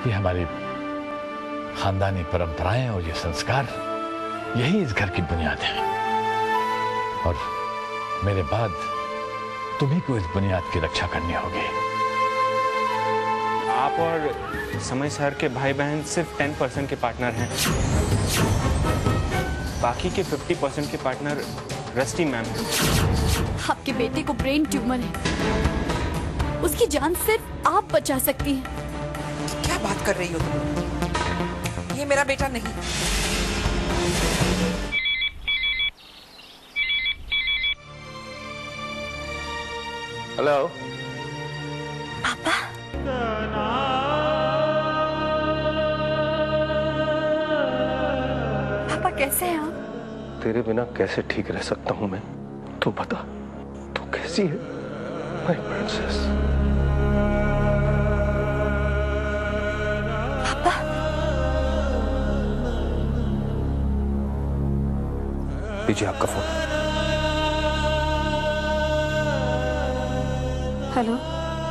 ये हमारी खानदानी परंपराएं और ये संस्कार, यही इस घर की बुनियाद है। और मेरे बाद तुम्ही को इस बुनियाद की रक्षा करनी होगी। आप और समय सर के भाई बहन सिर्फ 10% के पार्टनर हैं। बाकी के 50% के पार्टनर रस्टी मैम है। आपके बेटे को ब्रेन ट्यूमर है, उसकी जान सिर्फ आप बचा सकती हैं। क्या बात कर रही हो तुम? ये मेरा बेटा नहीं। हेलो पापा, पापा कैसे हैं आप? तेरे बिना कैसे ठीक रह सकता हूं मैं? तू बता, तू कैसी है माय प्रिंसेस? पापा, लीजिए आपका फोन। हेलो,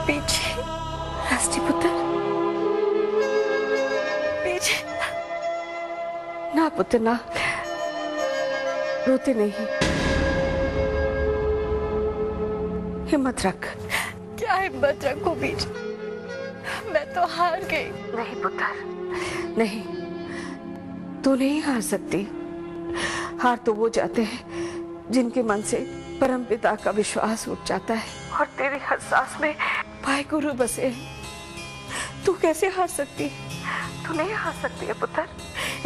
पीछे राष्ट्री पुत्र, पीछे ना पुत्र ना, रोते नहीं, हिम्मत रख। क्या हिम्मत रखो बीच, मैं तो हार गई। नहीं पुत्र, नहीं, तू नहीं हार सकती। हार तो वो जाते हैं जिनके मन से परम पिता का विश्वास उठ जाता है और तेरी हर सांस में भाई गुरु बसे हैं। तू कैसे हार सकती है? तू नहीं हार सकती है पुत्र।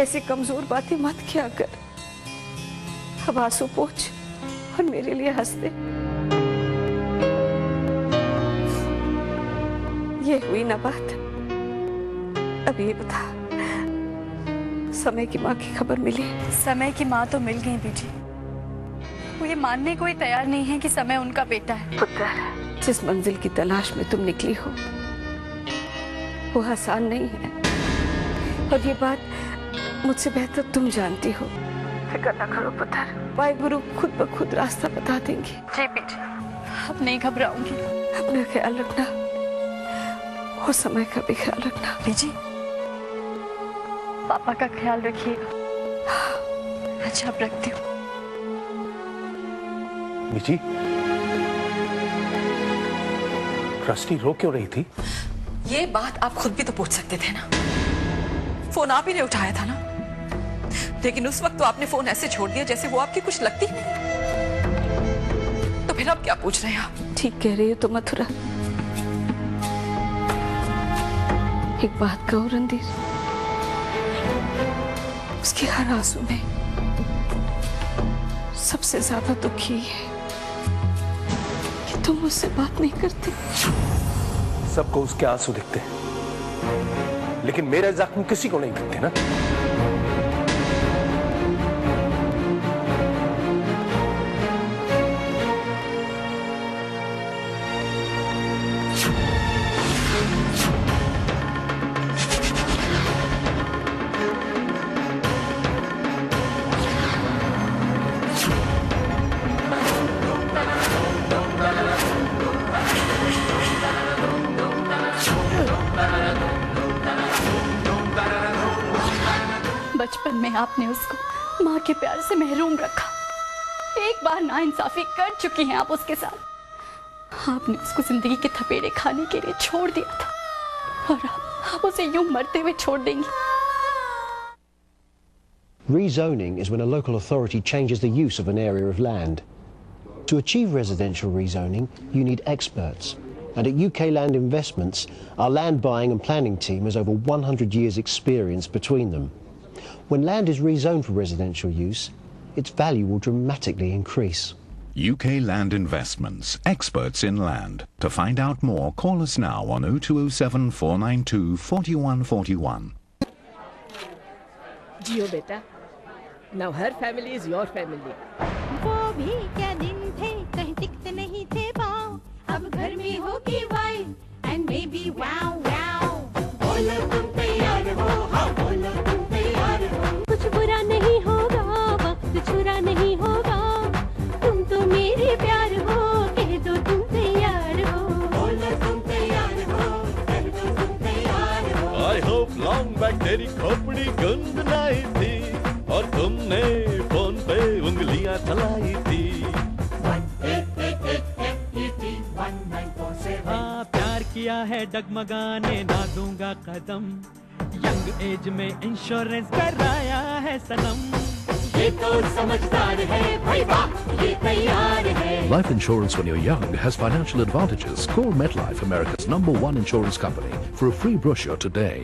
ऐसी कमजोर बातें मत किया कर। अब आंसू पोंछ और मेरे लिए हंस दे। ये हुई ना बात। अब ये बता, समय की माँ की खबर मिली? समय की माँ तो मिल गई बीजी, वो ये मानने को ही तैयार नहीं है कि समय उनका बेटा है। पुत्र, जिस मंजिल की तलाश में तुम निकली हो वो आसान नहीं है, और ये बात मुझसे बेहतर तुम जानती हो। फिक्र न करो पुत्र, भाई गुरु खुद ब खुद रास्ता बता देंगे। जी बीजी, अब नहीं घबराऊंगी। अपना ख्याल रखना और समय का भी ख्याल रखना। बीजी, पापा का ख्याल रखिएगा। अच्छा, अब रखती हूँ। बीजी, रस्टी रो क्यों रही थी? ये बात आप खुद भी तो पूछ सकते थे ना। फोन आप ही ने उठाया था ना, लेकिन उस वक्त तो आपने फोन ऐसे छोड़ दिया जैसे वो आपकी कुछ लगती ही नहीं। तो फिर अब क्या पूछ रहे हैं आप? ठीक कह रही हो तो मथुरा। एक बात कहो रणधीर, उसके हर आंसू में सबसे ज्यादा दुखी है कि तुम मुझसे बात नहीं करते। सबको उसके आंसू दिखते हैं, लेकिन मेरे जख्म किसी को नहीं दिखते ना। बचपन में आपने उसको माँ के प्यार से महरूम रखा। एक बार नाइंसाफी कर चुकी हैं आप उसके साथ। आपने उसको जिंदगी के थपेड़े खाने के लिए छोड़ दिया था, और आप उसे यूं मरते हुए छोड़ देंगी। Rezoning is when a local authority changes the use of an area of land. To achieve residential rezoning, you need experts. And at UK Land Investments, our land buying and planning team has over 100 years' experience between them. When land is rezoned for residential use, its value will dramatically increase. UK Land Investments, experts in land. To find out more, call us now on 0207 492 4141. जियो बेटा, now her family is your family. वो भी क्या दिन थे, कहीं टिकते नहीं थे पाँव। अब घर में होगी wife and maybe wow wow. बोलो तुम तैयार हो, हाँ बोलो तुम तैयार हो। कुछ बुरा नहीं होगा, वक्त छुरा नहीं होगा। तुम तो मेरे प्यार हो, कह दो तुम तैयार हो। बोलो तुम तैयार हो, कह दो तुम तैयार हो। आई होप लॉन्ग बैक तेरी खोपड़ी गुनगुनाई थी और तुमने फोन पे उंगलियां चलाई थी। हाँ प्यार किया है डगमगाने ना दूंगा कदम, यंग एज में इंश्योरेंस कराया है सनम। ये तो समझदार है भाई वाह, ये तैयार है। Life insurance when you're young has financial advantages. Call MetLife, America's #1 insurance company, for a free brochure today.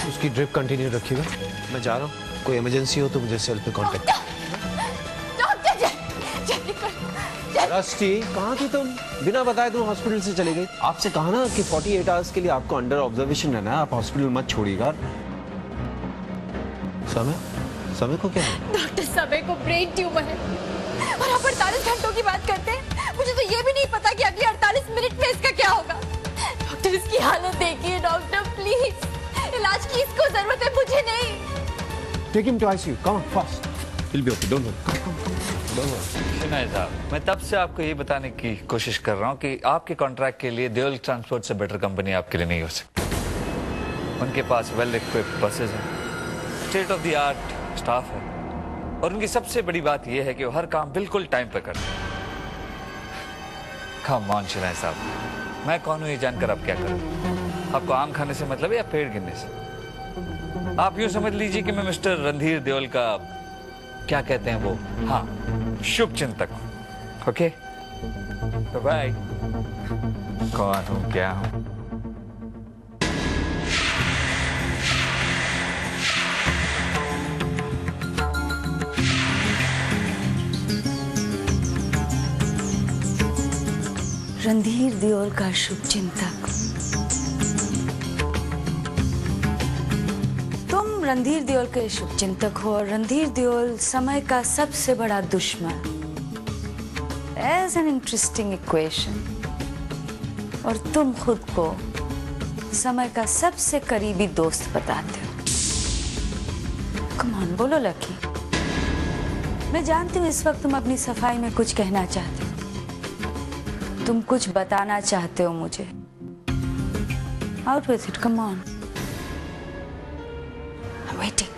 उसकी ड्रिप कंटिन्यू रखिएगा। मैं जा रहा हूँ, कोई इमरजेंसी हो तो मुझे सेल पे कांटेक्ट। रस्टी, कहाँ थी तुम? बिना बताए तुम हॉस्पिटल से चली गई। आपसे कहा ना कि 48 आवर्स के लिए आपको अंडर ऑब्जर्वेशन रहना है, आप हॉस्पिटल मत छोड़िएगा। समय को क्या है? डॉक्टर, समय को ब्रेन ट्यूमर है और आप 48 घंटों की बात करते हैं। मुझे तो ये भी नहीं पता कि अगले 48 मिनट में इसका क्या होगा। डॉक्टर, इसकी हालत देखिए डॉक्टर, प्लीज। इलाज की इसको जरूरत है, मुझे नहीं। Take him to ICU. Come on, fast. He'll be okay. Don't worry. Don't worry. शिनाय साहब, मैं तब से आपको ये बताने की कोशिश कर रहा हूँ कि आपके कॉन्ट्रैक्ट के लिए देओल ट्रांसपोर्ट से बेटर कंपनी आपके लिए नहीं हो सकती। उनके पास वेल इक्विप्ड बसेज हैं, state of the art staff है और उनकी सबसे बड़ी बात यह है कि वो हर काम बिल्कुल टाइम पे करते हैं। कम ऑन शिनाय साहब, मैं कौन हूँ ये जानकर आप क्या करें? आपको आम खाने से मतलब है या पेड़ गिनने से? आप यूं समझ लीजिए कि मैं मिस्टर रणधीर देओल का क्या कहते हैं वो, हाँ, शुभ चिंतक हूं। ओके, तो बाय। कौन हूं, क्या हूं? रणधीर देओल का शुभ चिंतक। तुम रणधीर देओल के शुभ चिंतक हो और रणधीर देओल समय का सबसे बड़ा दुश्मन। As an interesting equation। और तुम खुद को समय का सबसे करीबी दोस्त बताते हो। Come on, बोलो लकी। मैं जानती हूँ इस वक्त तुम अपनी सफाई में कुछ कहना चाहते हो, तुम कुछ बताना चाहते हो मुझे। Out with it, come on. I'm waiting.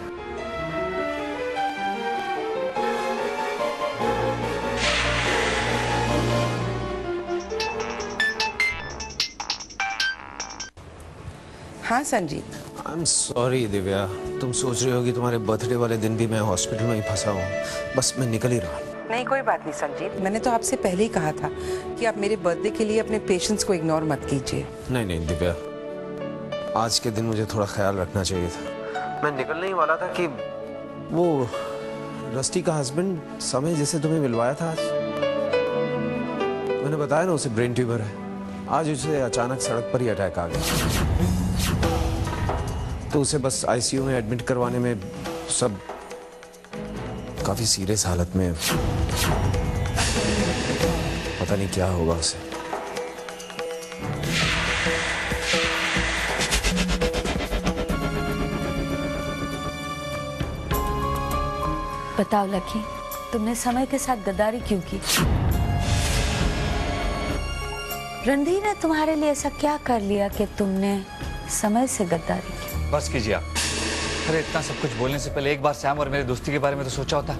हाँ Sanjeev. I am sorry Divya, तुम सोच रही हो कि तुम्हारे बर्थडे वाले दिन भी मैं हॉस्पिटल में ही फंसा हूँ। बस मैं निकल ही रहा हूँ। नहीं कोई बात नहीं संजीव, मैंने तो आपसे पहले ही कहा था कि आप मेरे बर्थडे के लिए अपने पेशेंट्स को इग्नोर मत कीजिए। नहीं नहीं दिव्या, आज के दिन मुझे थोड़ा ख्याल रखना चाहिए था। मैं निकलने ही वाला था कि वो रस्टी का हस्बैंड समय जिसे तुम्हें मिलवाया था आज, मैंने बताया ना उसे ब्रेन ट्यूमर है। आज उसे अचानक सड़क पर ही अटैक आ गया, तो उसे बस आईसीयू में एडमिट करवाने में सब काफी सीरियस हालत में, पता नहीं क्या होगा उसे। बताओ लकी, तुमने समय के साथ गद्दारी क्यों की? रणधीर ने तुम्हारे लिए ऐसा क्या कर लिया कि तुमने समय से गद्दारी की? बस कीजिए आप। अरे इतना सब कुछ बोलने से पहले एक बार सैम और मेरी दोस्ती के बारे में तो सोचा होता।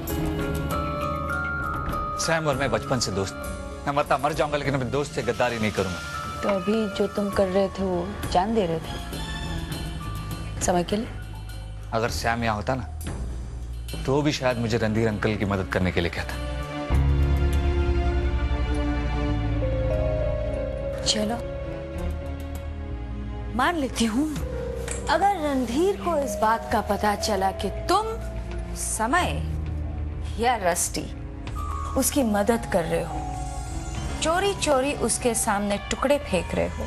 सैम और मैं बचपन से दोस्त, मैं मर जाऊंगा लेकिन अपने दोस्त से गद्दारी नहीं करूंगा। तो अभी जो तुम कर रहे थे वो जान दे रहे थे समय के लिए? अगर सैम यहाँ होता ना तो वो भी शायद मुझे रणधीर अंकल की मदद करने के लिए कहता। चलो मान लेती हूँ, अगर रणधीर को इस बात का पता चला कि तुम समय या रस्टी उसकी मदद कर रहे हो, चोरी चोरी उसके सामने टुकड़े फेंक रहे हो,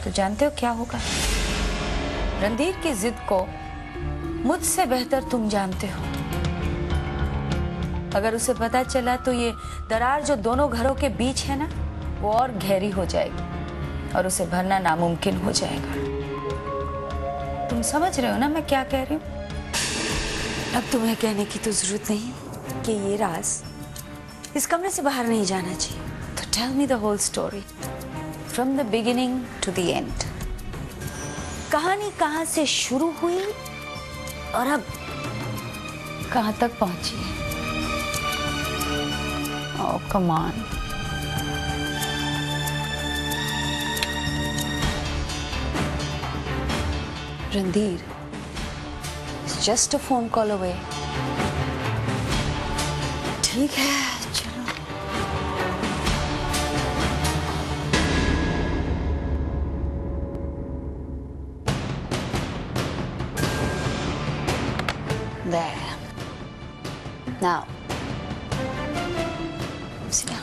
तो जानते हो क्या होगा? रणधीर की जिद को मुझसे बेहतर तुम जानते हो। अगर उसे पता चला तो ये दरार जो दोनों घरों के बीच है ना, वो और गहरी हो जाएगी और उसे भरना नामुमकिन हो जाएगा। तुम समझ रहे हो ना मैं क्या कह रही हूँ? अब तुम्हें कहने की तो जरूरत नहीं कि ये राज इस कमरे से बाहर नहीं जाना चाहिए। तो tell me the whole story from the beginning to the end. कहानी कहाँ से शुरू हुई और अब कहाँ तक पहुंची है? Oh come on. Randhir is just a phone call away. ठीक है चलो। There. Now. Sit down.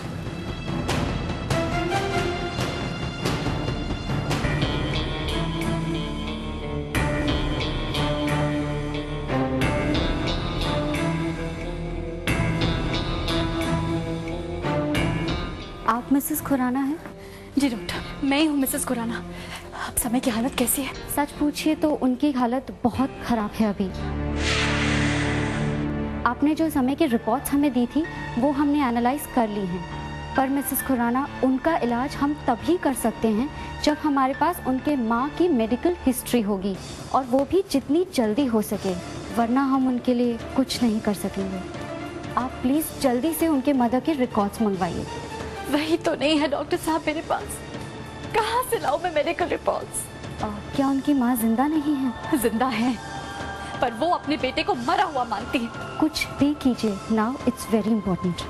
आप मिसेस खुराना हैं? जी डॉक्टर, मैं ही हूँ मिसेस खुराना। अब समय की हालत कैसी है? सच पूछिए तो उनकी हालत बहुत खराब है अभी। आपने जो समय की रिपोर्ट्स हमें दी थी वो हमने एनालाइज कर ली हैं, पर मिसेस खुराना उनका इलाज हम तभी कर सकते हैं जब हमारे पास उनके माँ की मेडिकल हिस्ट्री होगी, और वो भी जितनी जल्दी हो सके, वरना हम उनके लिए कुछ नहीं कर सकेंगे। आप प्लीज़ जल्दी से उनके मदर के रिकॉर्ड्स मंगवाइए। वही तो नहीं है डॉक्टर साहब मेरे पास, कहाँ से लाऊं मैं मेडिकल रिपोर्ट्स? क्या उनकी माँ जिंदा नहीं है? जिंदा है, पर वो अपने बेटे को मरा हुआ मानती है। कुछ भी कीजिए, नाउ इट्स वेरी इंपॉर्टेंट।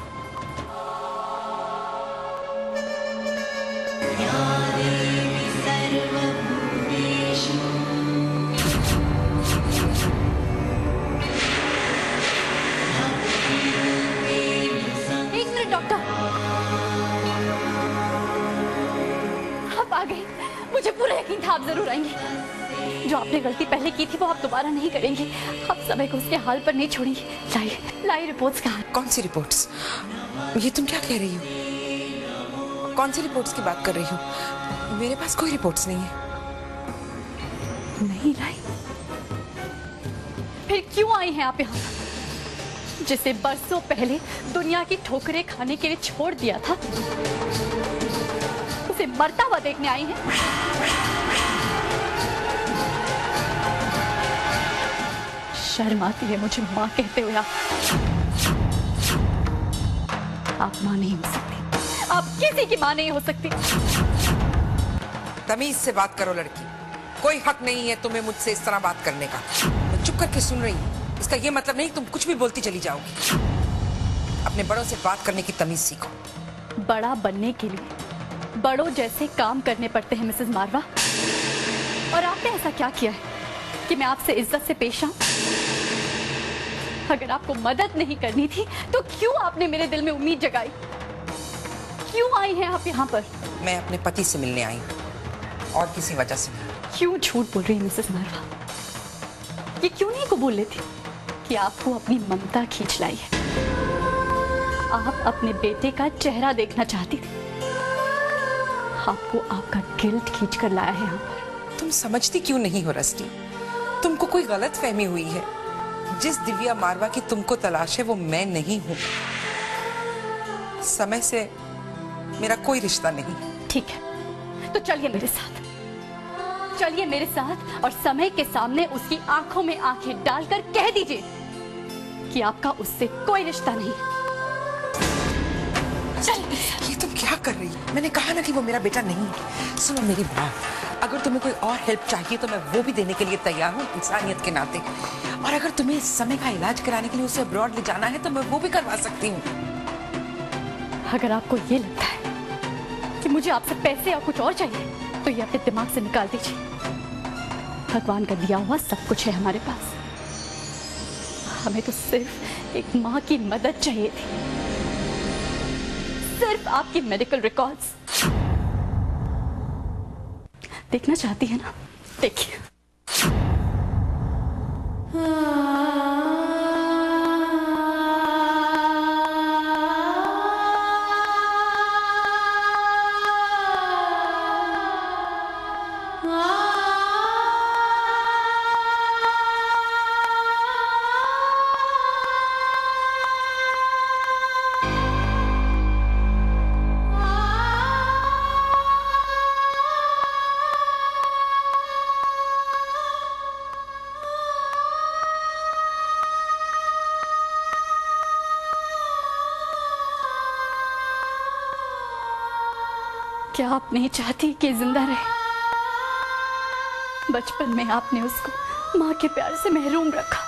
एक मिनट डॉक्टर, आप आ गए। मुझे पूरा यकीन था आप जरूर आएंगे। जो आपने गलती पहले की थी वो आप दोबारा नहीं करेंगे। आप समय को उसके हाल पर नहीं छोड़ेंगे। लाई रिपोर्ट्स कहाँ? कौन सी रिपोर्ट्स? ये तुम क्या कह रही हो? कौन सी रिपोर्ट्स की बात कर रही हो? मेरे पास कोई रिपोर्ट्स नहीं है। नहीं लाई? फिर क्यों आई हैं आप यहाँ? जिसे बरसों पहले दुनिया की ठोकरें खाने के लिए छोड़ दिया था, उसे मरता हुआ देखने आई हैं? शर्म आती है मुझे माँ कहते हुए। आप माँ नहीं हो सकती, आप किसी की माँ नहीं हो सकती। तमीज से बात करो लड़की। कोई हक नहीं है तुम्हें मुझसे इस तरह बात करने का। मैं चुप करके सुन रही हूँ, इसका ये मतलब नहीं तुम कुछ भी बोलती चली जाओगी। अपने बड़ों से बात करने की तमीज सीखो। बड़ा बनने के लिए बड़ों जैसे काम करने पड़ते हैं मिसेस मारवा। और आपने ऐसा क्या किया है कि मैं आपसे इज्जत से पेश आऊं? अगर आपको मदद नहीं करनी थी तो क्यों आपने मेरे दिल में उम्मीद जगाई? क्यों आई हैं आप यहाँ पर? मैं अपने पति से मिलने आई और किसी वजह से। क्यों झूठ बोल रही है मिसेस मारवा? ये क्यों नहीं कबूल लेती कि आपको अपनी ममता खींच लाई है? आप अपने बेटे का चेहरा देखना चाहती थी, आपको आपका गिल्ट खींच कर लाया है यहाँ पर। तुम समझती क्यों नहीं हो रस्टी? तुमको कोई गलत फहमी हुई है। जिस दिव्या मारवा की तुमको तलाश है वो मैं नहीं हूं। समय से मेरा कोई रिश्ता नहीं। ठीक है, तो चलिए मेरे साथ, चलिए मेरे साथ और समय के सामने उसकी आंखों में आंखें डालकर कह दीजिए कि आपका उससे कोई रिश्ता नहीं है। ये तुम क्या कर रही हो? मैंने कहा ना कि वो मेरा बेटा नहीं है। सुनो मेरी बात, अगर तुम्हें कोई और हेल्प चाहिए तो मैं वो भी देने के लिए तैयार हूँ इंसानियत के नाते। और अगर तुम्हें इस समय का इलाज कराने के लिए उसे अब्रॉड ले जाना है तो मैं वो भी करवा सकती हूँ। अगर आपको ये लगता है कि मुझे आपसे पैसे या कुछ और चाहिए तो ये अपने दिमाग से निकाल दीजिए। भगवान का दिया हुआ सब कुछ है हमारे पास। हमें तो सिर्फ एक माँ की मदद चाहिए थी, सिर्फ आपकी मेडिकल रिकॉर्ड्स। देखना चाहती है ना? देखिए। क्या आप नहीं चाहती कि जिंदा रहे? बचपन में आपने उसको माँ के प्यार से महरूम रखा।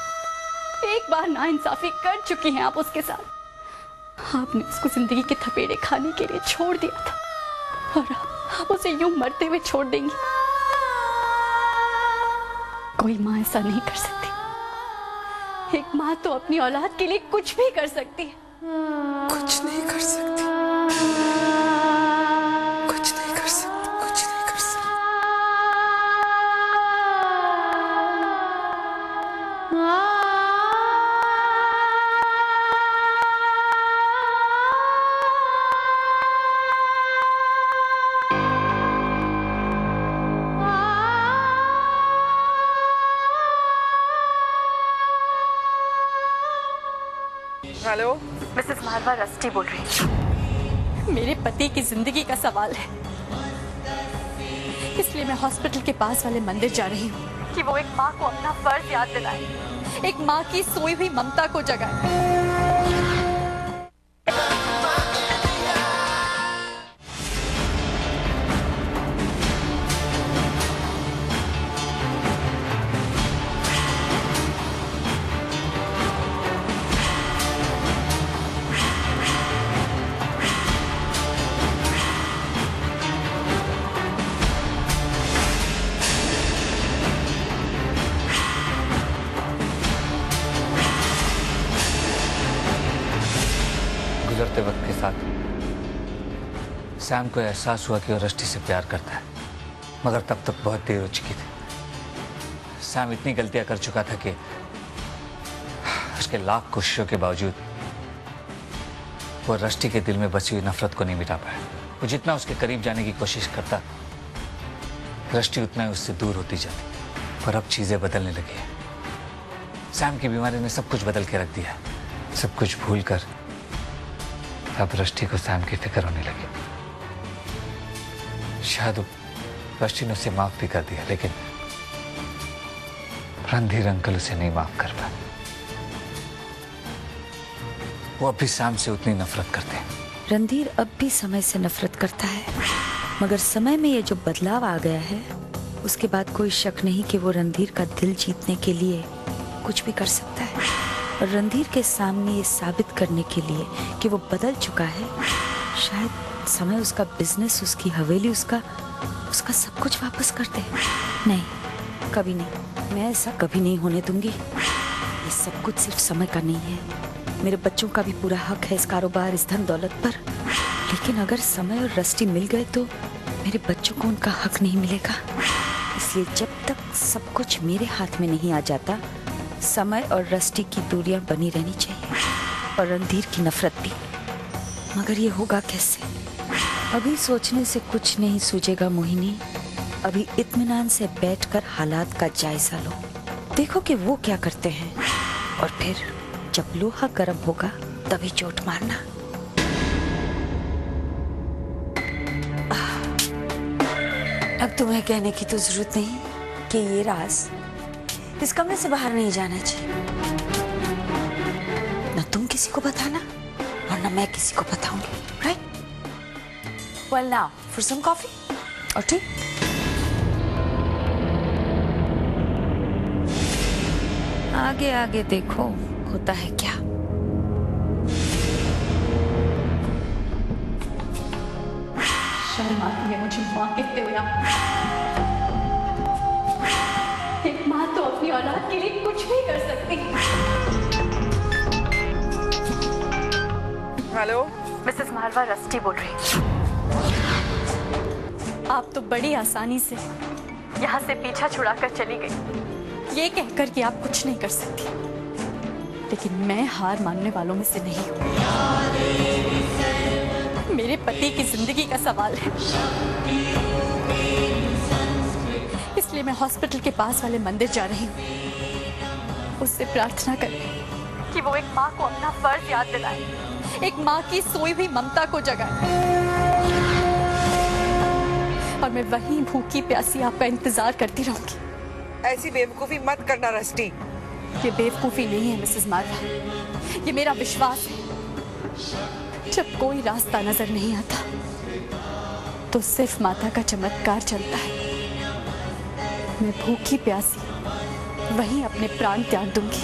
एक बार नाइंसाफी कर चुकी हैं आप उसके साथ। आपने उसको जिंदगी के थपेड़े खाने के लिए छोड़ दिया था और आप उसे यूं मरते हुए छोड़ देंगी। कोई माँ ऐसा नहीं कर सकती। एक माँ तो अपनी औलाद के लिए कुछ भी कर सकती है। कुछ नहीं कर सकती, कुछ नहीं कर सकती, कुछ नहीं कर सकती। हेलो, मिसेस मारवा, रस्टी बोल रही है। मेरे पति की जिंदगी का सवाल है, इसलिए मैं हॉस्पिटल के पास वाले मंदिर जा रही हूँ कि वो एक माँ को अपना फर्ज याद दिलाए, एक माँ की सोई हुई ममता को जगाए। गुजरते वक्त के साथ सैम को एहसास हुआ कि वो रस्टी से प्यार करता है, मगर तब तक बहुत देर हो चुकी थी। सैम इतनी गलतियां कर चुका था कि उसके लाख कोशिशों के बावजूद वो रस्टी के दिल में बसी हुई नफरत को नहीं मिटा पाया। वो जितना उसके करीब जाने की कोशिश करता, रस्टी उतना ही उससे दूर होती जाती। पर अब चीजें बदलने लगी है। सैम की बीमारी ने सब कुछ बदल के रख दिया है। सब कुछ भूल कर अब रस्टी को सैम की फिक्र होने लगी। शायद रस्टी ने उसे माफ भी कर दिया, लेकिन रणधीर अंकल उसे नहीं माफ कर पाए। वो अब भी सैम से उतनी नफरत करते हैं। रणधीर अब भी समय से नफरत करता है, मगर समय में ये जो बदलाव आ गया है उसके बाद कोई शक नहीं कि वो रणधीर का दिल जीतने के लिए कुछ भी कर सकता है। और रणधीर के सामने ये साबित करने के लिए कि वो बदल चुका है, शायद समय, उसका बिजनेस, उसकी हवेली, उसका सब कुछ वापस कर दे। नहीं, कभी नहीं, मैं ऐसा कभी नहीं होने दूंगी। ये सब कुछ सिर्फ समय का नहीं है। मेरे बच्चों का भी पूरा हक है इस कारोबार, इस धन दौलत पर। लेकिन अगर समय और रस्टी मिल गए तो मेरे बच्चों को उनका हक नहीं मिलेगा। इसलिए जब तक सब कुछ मेरे हाथ में नहीं आ जाता, समय और रस्टी की दूरियां बनी रहनी चाहिए, और रणधीर की नफरत भी। मगर ये होगा कैसे? अभी सोचने से कुछ नहीं सूझेगा मोहिनी। अभी इत्मीनान से बैठकर हालात का जायजा लो, देखो कि वो क्या करते हैं, और फिर जब लोहा गर्म होगा तभी चोट मारना। अब तुम्हें कहने की तो जरूरत नहीं कि ये राज इस कमरे से बाहर नहीं जाना चाहिए। न तुम किसी को बताना और न मैं किसी को बताऊंगी, right? Well now, for some coffee or tea? आगे आगे देखो होता है क्या। शर्म आती है मुझे माँ कहते हुए। एक माँ तो अपनी औलाद के लिए कुछ भी कर सकती है। हेलो, मिसेस मालवा, रस्टी बोल रही। आप तो बड़ी आसानी से यहाँ से पीछा छुड़ाकर चली गई, ये कहकर कि आप कुछ नहीं कर सकती। लेकिन मैं हार मानने वालों में से नहीं हूँ। मेरे पति की जिंदगी का सवाल है, इसलिए मैं हॉस्पिटल के पास वाले मंदिर जा रही हूँ। उससे प्रार्थना करें कि वो एक माँ को अपना फर्ज याद दिलाए, एक माँ की सोई हुई ममता को जगाए। और मैं वहीं भूखी प्यासी आपका इंतजार करती रहूंगी। ऐसी बेवकूफी मत करना रस्टी। ये बेवकूफी नहीं है मिसेस मालवा, ये मेरा विश्वास है। जब कोई रास्ता नजर नहीं आता तो सिर्फ माता का चमत्कार चलता है। मैं भूखी प्यासी वहीं अपने प्राण त्याग दूंगी।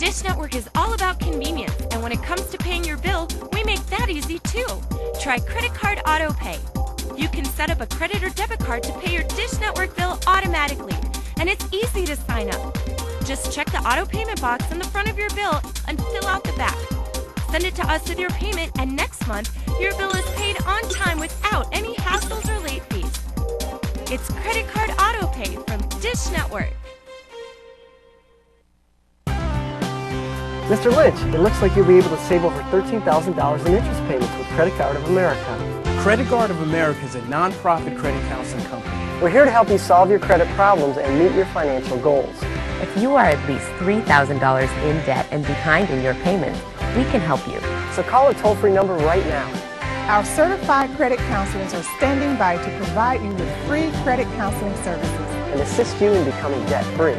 Dish Network is all about convenience, and when it comes to paying your bill, we make that easy too. Try Credit Card Auto Pay. You can set up a credit or debit card to pay your Dish Network bill automatically, and it's easy to sign up. Just check the auto payment box in the front of your bill and fill out the back. Send it to us with your payment, and next month, your bill is paid on time without any hassles or late fees. It's Credit Card Auto Pay from Dish Network. Mr. Lynch, it looks like you'll be able to save over $13,000 in interest payments with Credit Card of America. Credit Card of America is a non-profit credit counseling company. We're here to help you solve your credit problems and meet your financial goals. If you are at least $3,000 in debt and behind in your payments, we can help you. So call our toll-free number right now. Our certified credit counselors are standing by to provide you with free credit counseling services and assist you in becoming debt-free.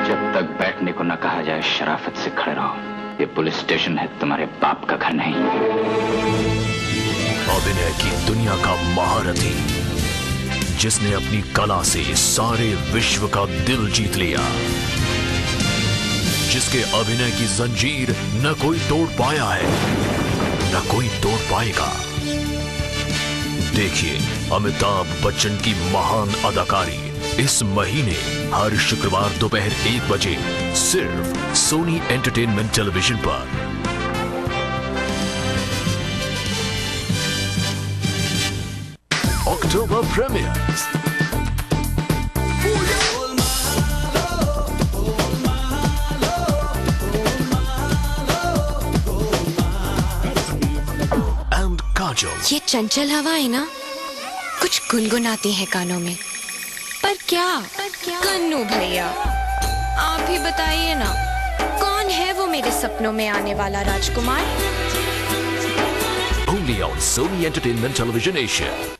जब तक बैठने को न कहा जाए शराफत से खड़े रहो। ये पुलिस स्टेशन है, तुम्हारे बाप का घर नहीं। अभिनय की दुनिया का महारथी, जिसने अपनी कला से सारे विश्व का दिल जीत लिया, जिसके अभिनय की जंजीर न कोई तोड़ पाया है न कोई तोड़ पाएगा। देखिए अमिताभ बच्चन की महान अदाकारी इस महीने हर शुक्रवार दोपहर 1 बजे सिर्फ सोनी एंटरटेनमेंट टेलीविजन पर। October premieres. And Kajol. ये चंचल हवा है ना, कुछ गुनगुनाती है कानों में। पर क्या? कन्नू भैया, आप ही बताइए ना, कौन है वो मेरे सपनों में आने वाला राजकुमार? Only on Sony Entertainment Television Asia.